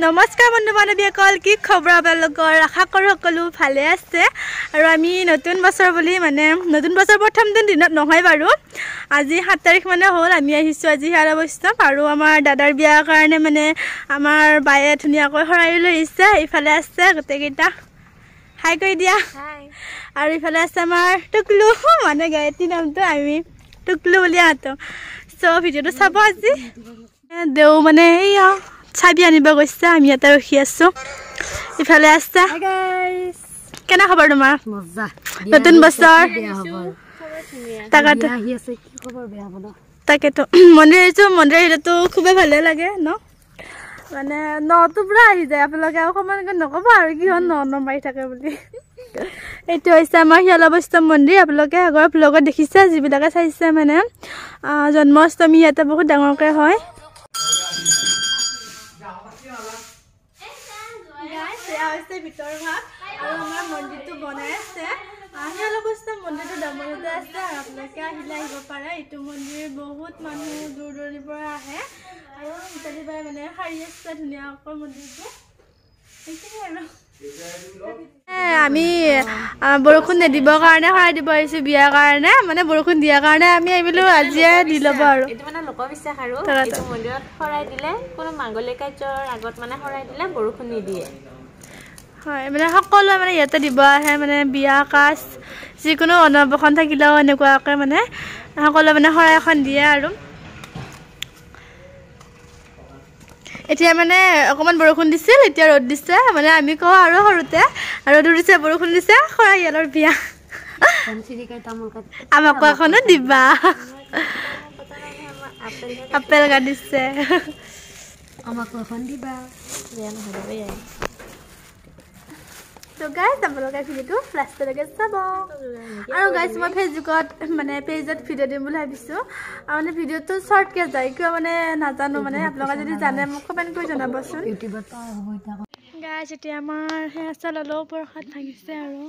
নমস্কাৰ বন্ধু বান্ধৱীসকল, কি খবৰ আপোনালোকৰ? আশা কৰোঁ সকলো ভালে আছে। আৰু আমি নতুন বছৰ বুলি নতুন বছৰ প্ৰথম দিনত নহয় বাৰু, আজি 7 তাৰিখ মানে হ'ল। আমি আহিছোঁ আজি হিয়াৰ বৈষ্ণৱ, আৰু আমাৰ দাদাৰ বিয়াৰ কাৰণে আমাৰ বায়ে ধুনীয়াকৈ শৰাই লৈ আহিছে। ইফালে আছে গোটেইকেইটা, হাই কৰি দিয়া। আৰু ইফালে আছে আমাৰ টুকলু, গায়ত্ৰী নামটো আমি টুকলু বুলি মাতোঁ। চ' ভিডিঅ'টো চাব। আজি দেও এইয়া চাবি আনিব গৈছে, আমি ইয়াতে ৰখি আছো। ইফালে আছে কেনে খবৰ তোমাৰ? নতুন বছৰ তাকেতো মন্দিৰ আহিছো। মন্দিৰ আহিলেতো খুবেই ভালে লাগে ন, নটো পুৰা আহি যায়। আপোনালোকে আৰু সমান নক'ব আৰু কিহত ন মাৰি থাকে বুলি। এইটো হৈছে আমাৰ হিয়ালা বৈষ্ণৱ মন্দিৰ। আপোনালোকে আগৰ ব্লগত দেখিছে, যিবিলাকে চাইছে জন্মাষ্টমী ইয়াতে বহুত ডাঙৰকৈ হয়। ভিতৰ ভাগ আৰু আমাৰ মন্দিৰটো বনাই আছে। হিয়ালা বৈষ্ণৱ মন্দিৰটো দামনতে আছে, আৰু আপোনালোকে আহিলে আহিব পাৰে। এইটো মন্দিৰ বহুত মানুহ দূৰ দূৰণিৰ পৰা আহে, আৰু ইত্যাদিবাৰে শাৰী আছে ধুনীয়াকৈ মন্দিৰটো। আমি বৰষুণ নিদিবৰ কাৰণে শৰাই দিব আহিছোঁ বিয়াৰ কাৰণে, বৰষুণ দিয়াৰ কাৰণে আমি আহিলোঁ। আজিয়ে দি ল'ব আৰু এইটো লোকবিশ্বাস আৰু এইটো মন্দিৰত শৰাই দিলে, কোনো মাংগলিক কাৰ্যৰ আগত শৰাই দিলে বৰষুণ নিদিয়ে। হয়, সকলোৱে ইয়াতে দিব আহে। বিয়া কাজ যিকোনো অন্নপ্ৰসন থাকিলেও এনেকুৱাকৈ সকলোৱে শৰাই এখন দিয়ে। আৰু এতিয়া অকণমান বৰষুণ দিছিল, এতিয়া ৰ'দ দিছে। আমি কওঁ আৰু সৰুতে ৰ'দো দিছে বৰষুণ দিছে, শৰাই ইয়ালৰ বিয়া, আমাকো এখনো দিবা। আপেল কাটিছে, আমাকো এখন দিবা। তো গাইজ আপোনালোকে ভিডিঅ'টো লাষ্টলৈকে চাব। আৰু গাইজ মই ফেচবুকত পেজত ভিডিঅ' দিম বুলি ভাবিছোঁ। আৰু ভিডিঅ'টো শ্বৰ্টকৈ যায় কিয় নাজানো। আপোনালোকে যদি জানে মোক কমেণ্ট কৰি জনাবচোন। গাইজ এতিয়া আমাৰ সেয়া চাললেও প্ৰসাদ ভাঙিছে। আৰু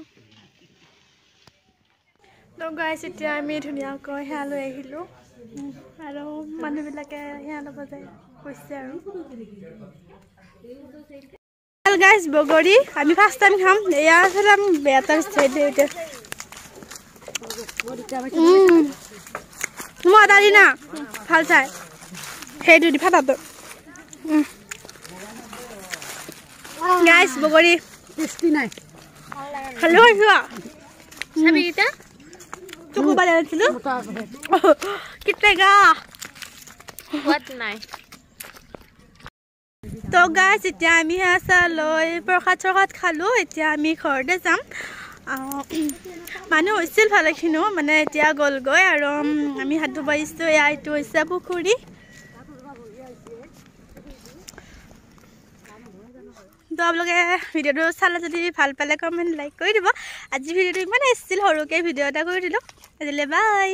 গাইজ এতিয়া আমি ধুনীয়াকৈ সেয়া লৈ আহিলোঁ, আৰু মানুহবিলাকে সেয়া ল'ব যায় কৈছে। আৰু গাইজ বগৰী আমি ফাৰ্ষ্ট টাইম খাম। এয়া বেয়া মই দালি না ভাল চাই সেইটো দি ফাটাটো। গাইজ বগৰী টেষ্টি নাই, খালো যোৱা চাবিকেইটা চকু পালে আনিছিলোঁ কিটেগা সোৱাদ নাই। তো গাইজ এতিয়া আমি সেয়া লৈ প্ৰসাদ খালোঁ। এতিয়া আমি ঘৰতে যাম। মানুহ হৈছিল ভালেখিনিও, এতিয়া গ'লগৈ। আৰু আমি হাত ধুব আহিছোঁ। এইটো হৈছে পুখুৰী। তো আপোনালোকে ভিডিঅ'টো চালে যদি ভাল পালে কমেণ্ট লাইক কৰি দিব। আজি ভিডিঅ'টো ইমান আছিল, সৰুকৈ ভিডিঅ' এটা কৰি দিলোঁ। আজিলৈ বাই।